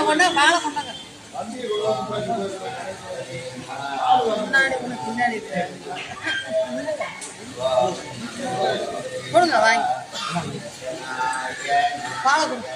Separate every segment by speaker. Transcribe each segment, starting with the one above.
Speaker 1: கொண்டா வாழை கொண்டாங்க முன்னாடி பின்னாடி கொடுங்க வாங்கி வாழை கொடுங்க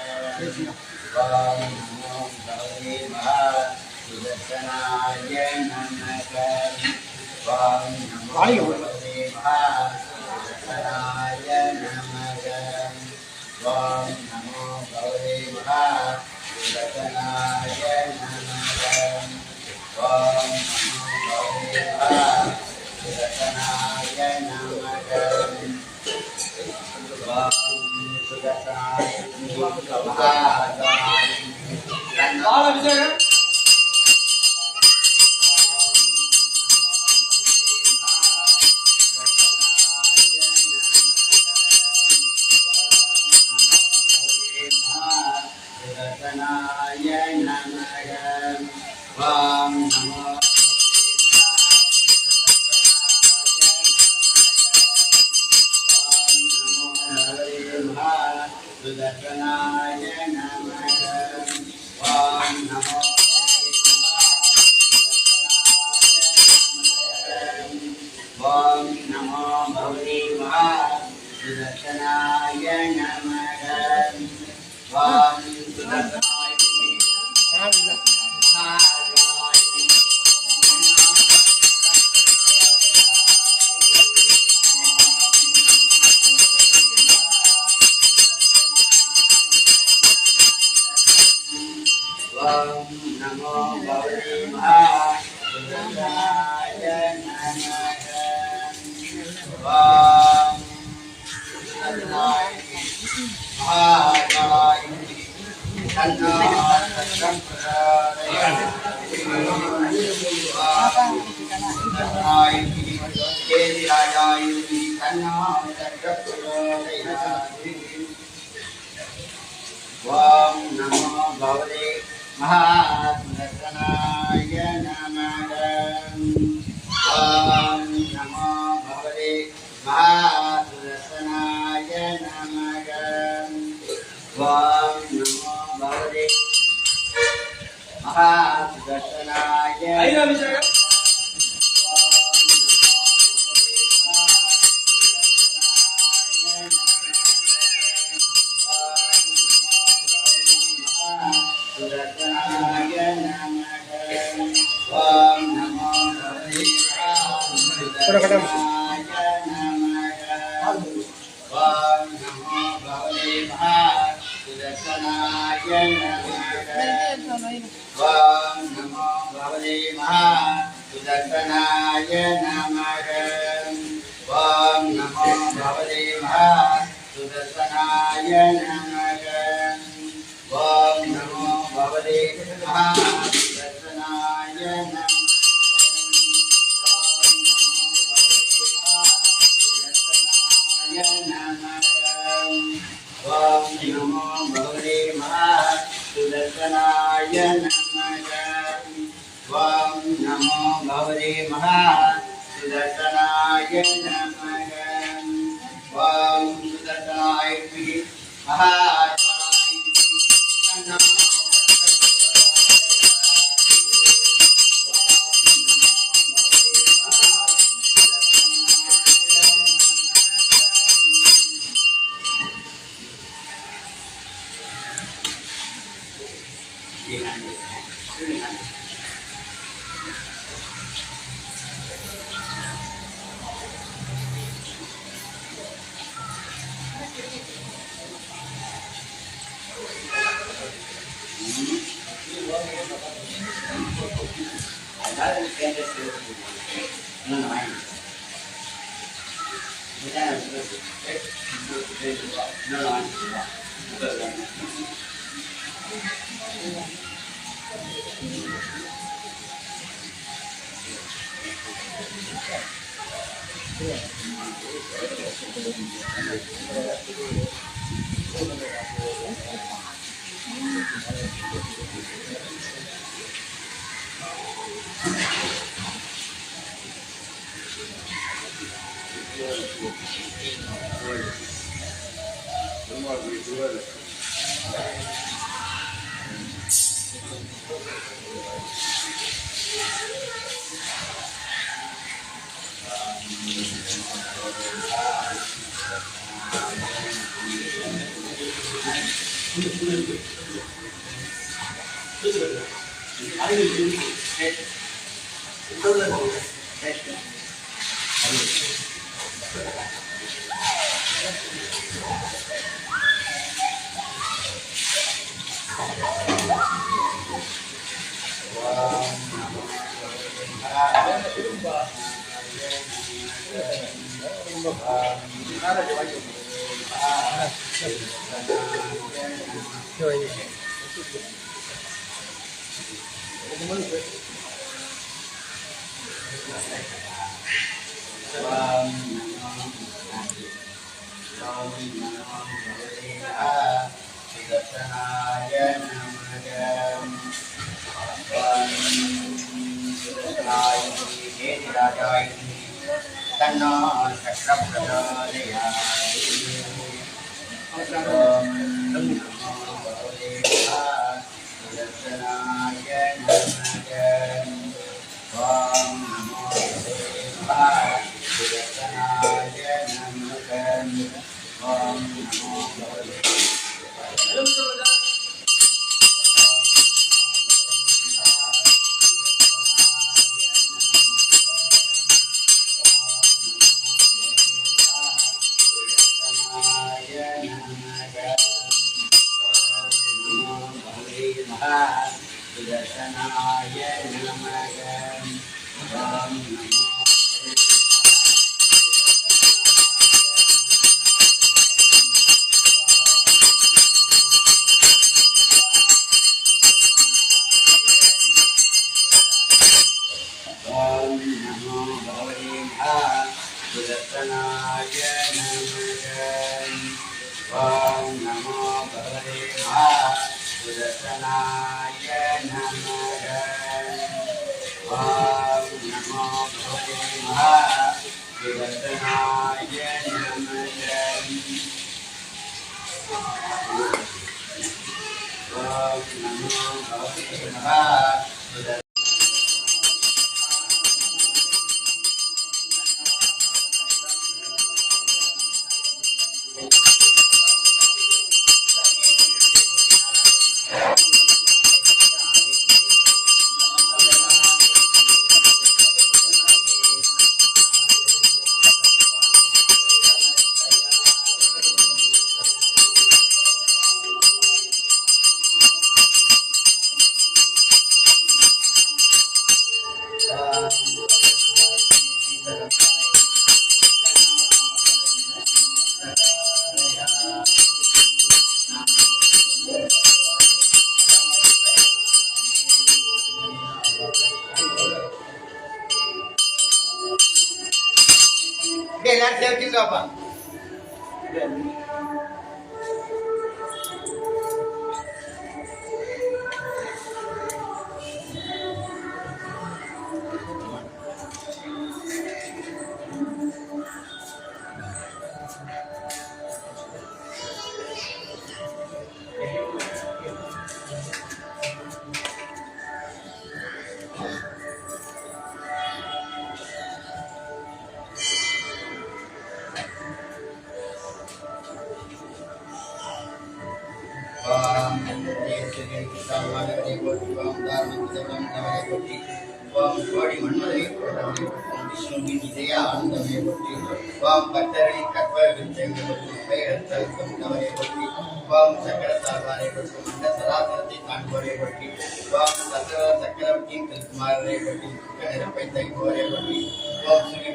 Speaker 2: எல்லாரும் சேர்த்துங்கப்பா.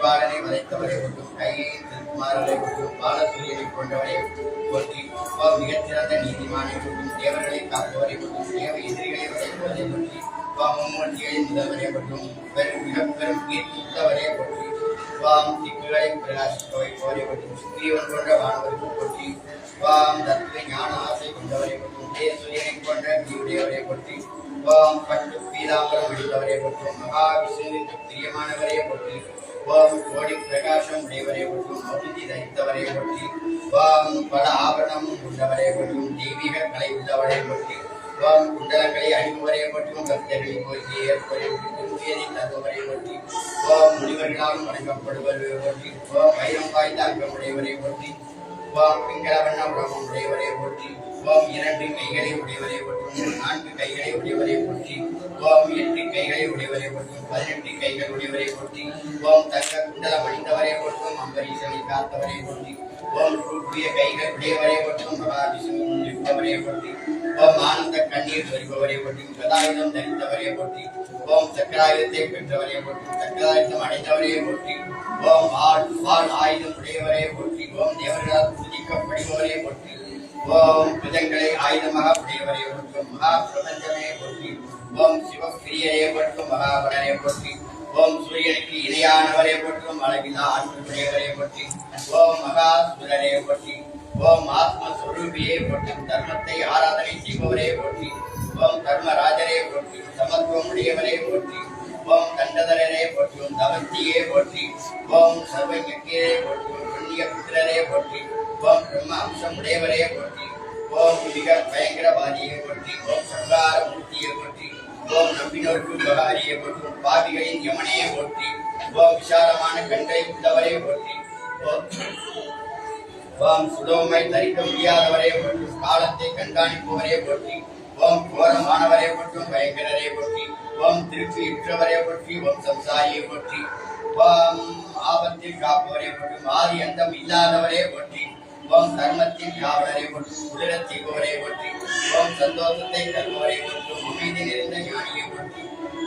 Speaker 2: பாலனை வதைத்தவரை ஒன்றும் கையை திருக்குமாரரை ஒன்றும் பாலசூரியனை கொண்டவரை போற்றி மிகச்சிறந்த நீதிமானை ஒன்றும் தேவர்களை காப்பவரை ஒன்றும் தேவ எதிரிகளை வதைப்பவரை பற்றி மும்மூர்த்திகளின் முதல்வரை மற்றும் மிக பெரும் கீர்த்தித்தவரை பற்றி ஓம் திக்குகளை பிரகாசிக்கவை போரை போற்றும் சுக்ரீவன் போன்ற வானவருக்கு போற்றி ஓம் தத்துவ ஞான ஆசை கொண்டவரை போற்றும் தேசூரியனை போன்ற உடையவரை போற்றி ஓம் பட்டு பீதாம்பரம் அடித்தவரை போற்றும் மகாவிஷ்ணுவிற்கு பிரியமானவரை போற்றி ஓம் கோடி பிரகாசம் உடையவரை போற்றும் மௌதி தரித்தவரை போற்றி ஓம் பல ஆபரணம் கொண்டவரை போற்றும் தெய்வீக கலை உள்ளவரை போற்றி ஓம் குண்டலங்களை அணிபவரை போற்றும் பக்தர்களை போற்றி ஏற்பவரை திரும்பியதை தருபவரை போற்றி ஓம் முனிவர்களாலும் வணங்கப்படுவரை போற்றி ஓம் வைரம் வாய்ந்த அங்கமுடையவரை போற்றி ஓம் பிங்களவண்ண உலகம் உடையவரை போற்றி ஓம் 2 கைகளை உடையவரை போற்றும் 4 கைகளை உடையவரை போற்றி ஓம் 8 கைகளை உடையவரை போற்றும் 18 கைகள் உடையவரை போற்றி ஓம் தங்க குண்டலம் அணிந்தவரை போற்றும் அம்பரீஷனை காத்தவரை போற்றி ஓம் கூப்பிய கைகள் உடையவரை போற்றும் மகாவிஷ்ணு நிற்பவரை போற்றி ஓம் ஆனந்த கண்ணீர் வருபவரை போற்றும் கதாயுதம் தரித்தவரை போற்றி ஓம் சக்கராயுதத்தை பெற்றவரை போற்றும் சக்கராயுதம் அடைந்தவரை போற்றி ஓம் வாள் ஆயுதம் உடையவரை போற்றி ஓம் தேவர்களால் பூஜிக்கப்படுபவரை போற்றி ஓம் புஜங்களை ஆயுதமாக உடையவரை போற்றும் மகா பிரபஞ்சமே போற்றி ஓம் சிவப்பிரியரே போற்றும் மகாபலரை போற்றி ஓம் சூரியனுக்கு இணையானவரை போற்றும் அளவில்லா ஆற்றலுடையவரை போற்றி ஓம் மகாசுரரே போற்றி ஓம் ஆத்மஸ்வரூபியே போற்றும் தர்மத்தை ஆராதனை செய்பவரே போற்றி ஓம் தர்மராஜரே போற்றி சமத்துவம் உடையவரே போற்றி ஓம் தண்டதரரே போற்றும் தவத்தியே போற்றி ஓம் சர்வஞக்கே போற்றும் புண்ணிய புத்திரரே போற்றி ஓம் பிரம்ம அம்சம் உடையவரே போற்றி ஓம் மிக பயங்கரவாதியை போற்றி ஓம் சங்கார மூர்த்தியை போற்றி ஓம் நம்பினோருக்கு பகாரியை போற்றும் பாவிகளின் யமனையை போற்றி ஓம் விசாலமான கண்களை உள்ளவரே போற்றி ஓம் சுலோமை தரிக்க முடியாதவரே போற்றும் காலத்தை கண்காணிப்பவரே போற்றி ஓம் கோரமானவரை போற்றும் பயங்கரரை போற்றி ஓம் திருச்சி இற்றவரை போற்றி ஓம் சம்சாரியை போற்றி ஓம் ஆபத்தில் காப்பவரை போற்றும் ஆதி அந்தம் இல்லாதவரே போற்றி ஓம் தர்மத்தின் காவலரை போற்றும் குளிரச் செய்பவரை போற்றி ஓம் சந்தோஷத்தை தருபவரை போற்றும் அமைதி நிறைந்த ஞானியை போற்றி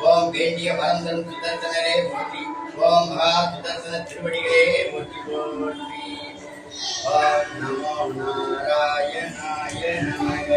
Speaker 2: ஓம் வேண்டிய வரம் தரும் சுதர்சனரே போற்றி ஓம் மகா சுதர்சன திருவடிகளே போற்றி போற்றி ஓம் நமோ நாராயணாய நமக.